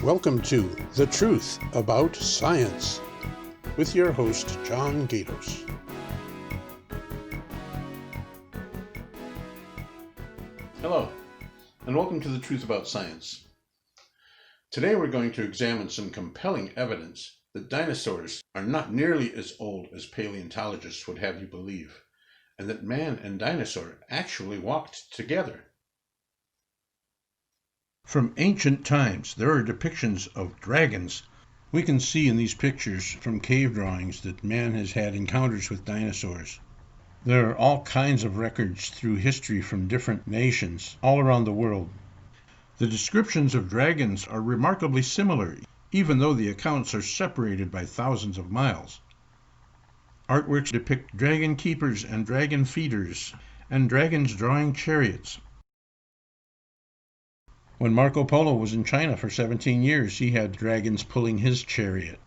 Welcome to The Truth About Science with your host, John Gatos. Hello, and welcome to The Truth About Science. Today we're going to examine some compelling evidence that dinosaurs are not nearly as old as paleontologists would have you believe, and that man and dinosaur actually walked together. From ancient times, there are depictions of dragons. We can see in these pictures from cave drawings that man has had encounters with dinosaurs. There are all kinds of records through history from different nations all around the world. The descriptions of dragons are remarkably similar, even though the accounts are separated by thousands of miles. Artworks depict dragon keepers and dragon feeders, and dragons drawing chariots. When Marco Polo was in China for 17 years, he had dragons pulling his chariot.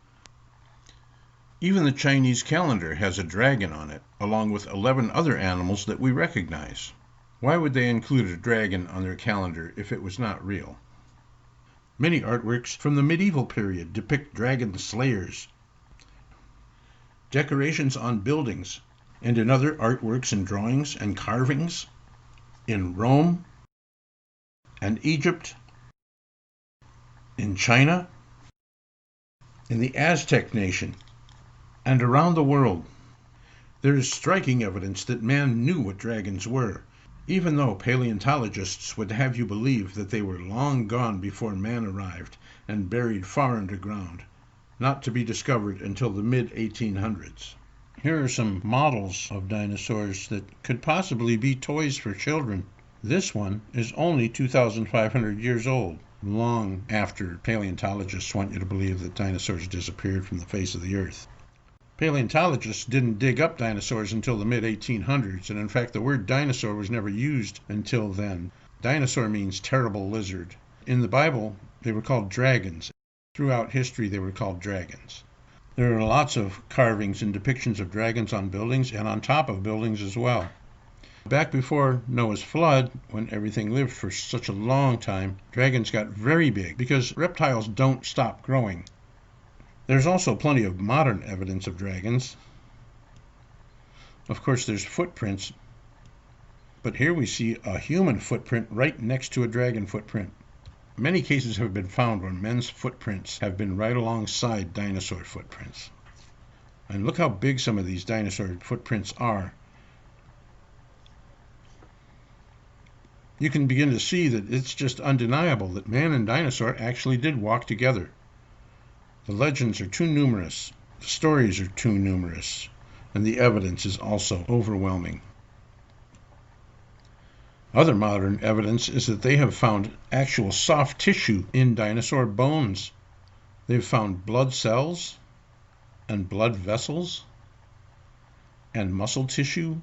Even the Chinese calendar has a dragon on it, along with 11 other animals that we recognize. Why would they include a dragon on their calendar if it was not real? Many artworks from the medieval period depict dragon slayers. Decorations on buildings, and in other artworks and drawings and carvings in Rome and Egypt, in China, in the Aztec nation, and around the world. There is striking evidence that man knew what dragons were, even though paleontologists would have you believe that they were long gone before man arrived and buried far underground, not to be discovered until the mid-1800s. Here are some models of dinosaurs that could possibly be toys for children. This one is only 2,500 years old, long after paleontologists want you to believe that dinosaurs disappeared from the face of the earth. Paleontologists didn't dig up dinosaurs until the mid-1800s, and in fact the word dinosaur was never used until then. Dinosaur means terrible lizard. In the Bible, they were called dragons. Throughout history, they were called dragons. There are lots of carvings and depictions of dragons on buildings and on top of buildings as well. Back before Noah's flood, when everything lived for such a long time, dragons got very big because reptiles don't stop growing. There's also plenty of modern evidence of dragons. Of course, there's footprints, but here we see a human footprint right next to a dragon footprint. Many cases have been found where men's footprints have been right alongside dinosaur footprints. And look how big some of these dinosaur footprints are. You can begin to see that it's just undeniable that man and dinosaur actually did walk together. The legends are too numerous, the stories are too numerous, and the evidence is also overwhelming. Other modern evidence is that they have found actual soft tissue in dinosaur bones. They've found blood cells and blood vessels and muscle tissue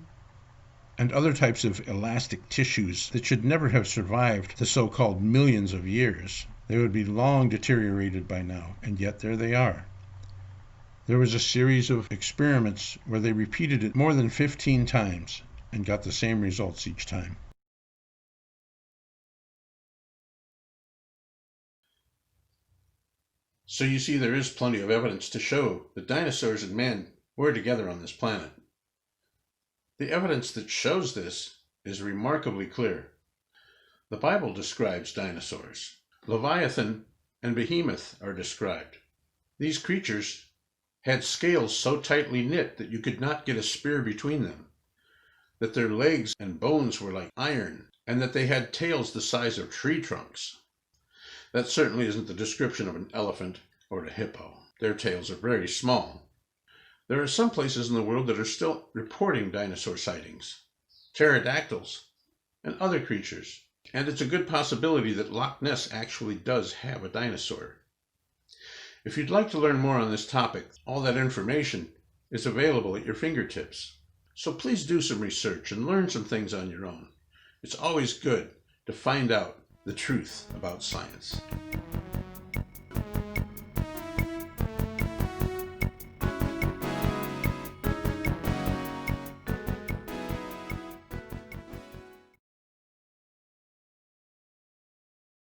and other types of elastic tissues that should never have survived the so-called millions of years. They would be long deteriorated by now, and yet there they are. There was a series of experiments where they repeated it more than 15 times and got the same results each time. So you see, there is plenty of evidence to show that dinosaurs and man were together on this planet. The evidence that shows this is remarkably clear. The Bible describes dinosaurs. Leviathan and Behemoth are described. These creatures had scales so tightly knit that you could not get a spear between them, that their legs and bones were like iron, and that they had tails the size of tree trunks. That certainly isn't the description of an elephant or a hippo. Their tails are very small. There are some places in the world that are still reporting dinosaur sightings, pterodactyls, and other creatures. And it's a good possibility that Loch Ness actually does have a dinosaur. If you'd like to learn more on this topic, all that information is available at your fingertips. So please do some research and learn some things on your own. It's always good to find out the truth about science.